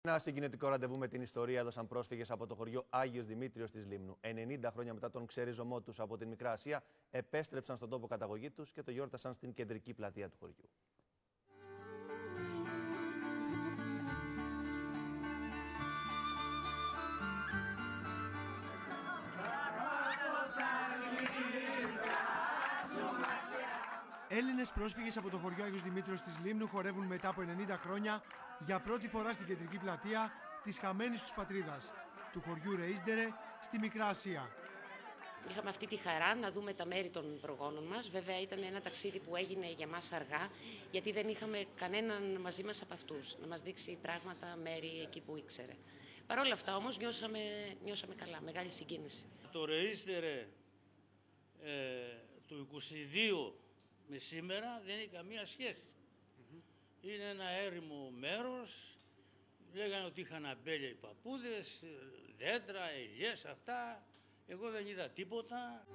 Ένα συγκινητικό ραντεβού με την ιστορία έδωσαν πρόσφυγες από το χωριό Άγιος Δημήτριος της Λίμνου. 90 χρόνια μετά τον ξεριζωμό τους από την Μικρά Ασία, επέστρεψαν στον τόπο καταγωγή τους και το γιόρτασαν στην κεντρική πλατεία του χωριού. Έλληνες πρόσφυγες από το χωριό Άγιος Δημήτριος της Λίμνου χορεύουν μετά από 90 χρόνια για πρώτη φορά στην κεντρική πλατεία της χαμένης τους πατρίδας, του χωριού Ρεΐσντερε στη Μικρά Ασία. Είχαμε αυτή τη χαρά να δούμε τα μέρη των προγόνων μας. Βέβαια ήταν ένα ταξίδι που έγινε για μας αργά, γιατί δεν είχαμε κανέναν μαζί μας από αυτούς να μας δείξει πράγματα, μέρη εκεί που ήξερε. Παρ' όλα αυτά όμως νιώσαμε καλά, μεγάλη συγκίνηση. Το Ρεΐσντερε του 22 με σήμερα δεν έχει καμία σχέση. Είναι ένα έρημο μέρος, λέγανε ότι είχαν αμπέλια οι παππούδες, δέντρα, ελιές, αυτά. Εγώ δεν είδα τίποτα.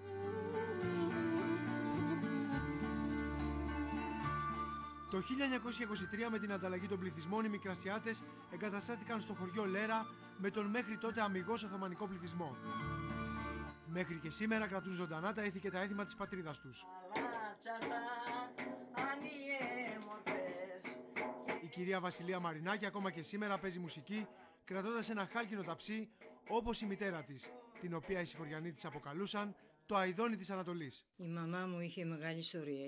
Το 1923 με την ανταλλαγή των πληθυσμών οι Μικρασιάτες εγκαταστάθηκαν στο χωριό Λέρα με τον μέχρι τότε αμιγώς Οθωμανικό πληθυσμό. Μέχρι και σήμερα κρατούν ζωντανά τα ήθη και τα έθιμα της πατρίδας τους. Η κυρία Βασιλεία Μαρινάκη ακόμα και σήμερα παίζει μουσική κρατώντας ένα χάλκινο ταψί όπως η μητέρα της, την οποία οι συγχωριανοί της αποκαλούσαν το Αηδόνι της Ανατολής. Η μαμά μου είχε μεγάλη ιστορία.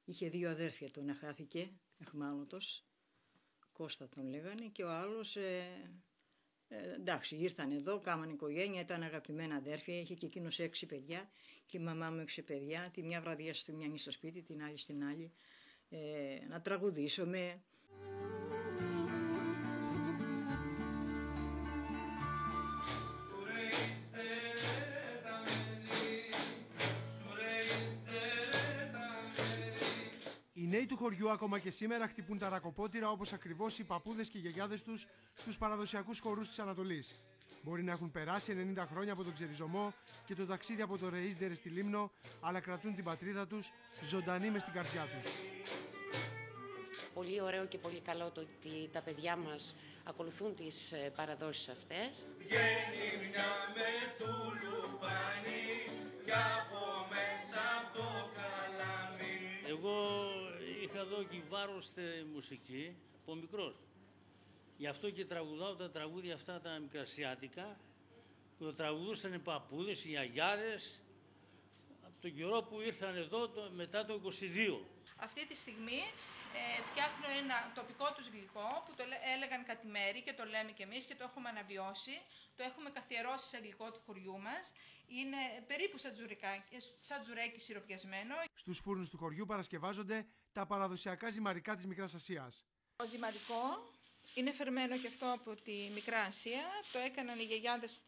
Είχε δύο αδέρφια, το ένα χάθηκε, αιχμάλωτος, Κώστα τον λέγανε, και ο άλλος, εντάξει, ήρθαν εδώ, κάμαν οικογένεια, ήταν αγαπημένα αδέρφια, είχε και εκείνος 6 παιδιά και η μαμά μου 6 παιδιά, τη μια βραδιά στη μια στο σπίτι, την άλλη στην άλλη, να τραγουδήσουμε. Οι νέοι του χωριού ακόμα και σήμερα χτυπούν τα ρακοπότηρα όπως ακριβώς οι παππούδες και οι γιαγιάδες τους στους παραδοσιακούς χορούς της Ανατολής. Μπορεί να έχουν περάσει 90 χρόνια από τον ξεριζωμό και το ταξίδι από το Ρεΐσντερε στη Λίμνο, αλλά κρατούν την πατρίδα τους ζωντανή μες στην καρδιά τους. Πολύ ωραίο και πολύ καλό το ότι τα παιδιά μας ακολουθούν τις παραδόσεις αυτές. Βγαίνει μια με του λουπάνι κι από μέσα το καλάμι. Εγώ είχα δώσει βάρος στη μουσική από μικρός. Γι' αυτό και τραγουδάω τα τραγούδια αυτά τα μικρασιάτικα που το τραγουδούσαν οι παππούδες, οι γιαγιάδες από τον καιρό που ήρθαν εδώ μετά το 22. Αυτή τη στιγμή φτιάχνω ένα τοπικό τους γλυκό που το έλεγαν κατημέρι και το λέμε κι εμείς και το έχουμε αναβιώσει. Το έχουμε καθιερώσει σε γλυκό του χωριού μας. Είναι περίπου σαν τζουρέκι σιροπιασμένο. Στους φούρνους του χωριού παρασκευάζονται τα παραδοσιακά ζυμαρικά της Μικράς Ασίας. Το ζυμαρικό είναι φερμένο και αυτό από τη Μικρά Ασία. Το έκαναν οι γιαγιάδες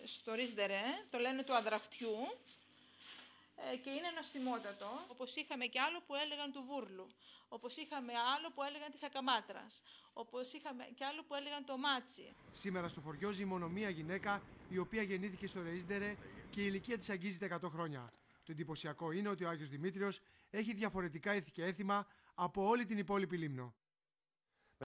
στο Ρεΐσντερε, το λένε του αδραχτιού. Και είναι νοστιμότατο, όπως είχαμε και άλλο που έλεγαν του βούρλου, όπως είχαμε άλλο που έλεγαν της ακαμάτρας, όπως είχαμε και άλλο που έλεγαν το μάτσι. Σήμερα στο χωριό ζει μόνο μία γυναίκα, η οποία γεννήθηκε στο Ρεΐσντερε και η ηλικία της αγγίζει τα 100 χρόνια. Το εντυπωσιακό είναι ότι ο Άγιος Δημήτριος έχει διαφορετικά ήθη και έθιμα από όλη την υπόλοιπη Λίμνο.